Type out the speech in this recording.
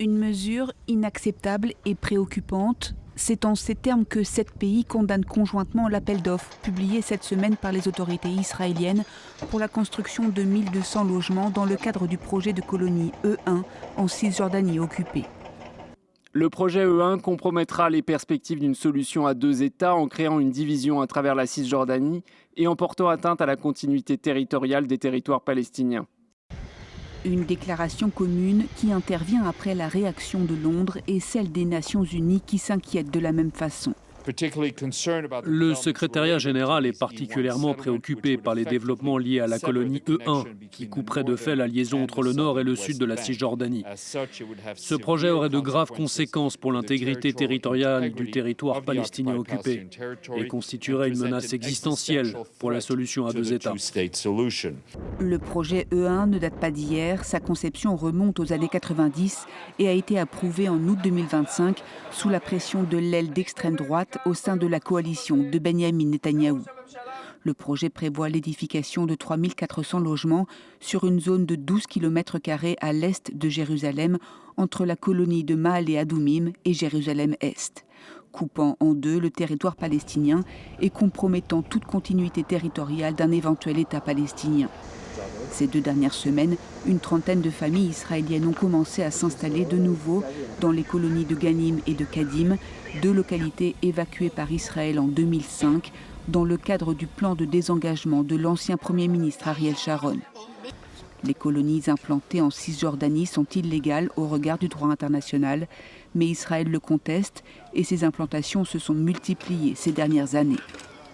Une mesure inacceptable et préoccupante. C'est en ces termes que 7 pays condamnent conjointement l'appel d'offres publié cette semaine par les autorités israéliennes pour la construction de 1200 logements dans le cadre du projet de colonie E1 en Cisjordanie occupée. Le projet E1 compromettra les perspectives d'une solution à 2 États en créant une division à travers la Cisjordanie et en portant atteinte à la continuité territoriale des territoires palestiniens. Une déclaration commune qui intervient après la réaction de Londres et celle des Nations Unies qui s'inquiètent de la même façon. Le secrétariat général est particulièrement préoccupé par les développements liés à la colonie E1, qui couperait de fait la liaison entre le nord et le sud de la Cisjordanie. Ce projet aurait de graves conséquences pour l'intégrité territoriale du territoire palestinien occupé et constituerait une menace existentielle pour la solution à 2 États. Le projet E1 ne date pas d'hier, sa conception remonte aux années 90 et a été approuvé en août 2025 sous la pression de l'aile d'extrême droite au sein de la coalition de Benyamin Netanyahou. Le projet prévoit l'édification de 3400 logements sur une zone de 12 km² à l'est de Jérusalem, entre la colonie de Maale Adumim et Jérusalem-Est, coupant en deux le territoire palestinien et compromettant toute continuité territoriale d'un éventuel État palestinien. Ces 2 dernières semaines, une trentaine de familles israéliennes ont commencé à s'installer de nouveau dans les colonies de Ganim et de Kadim, 2 localités évacuées par Israël en 2005 dans le cadre du plan de désengagement de l'ancien Premier ministre Ariel Sharon. Les colonies implantées en Cisjordanie sont illégales au regard du droit international, mais Israël le conteste et ces implantations se sont multipliées ces dernières années.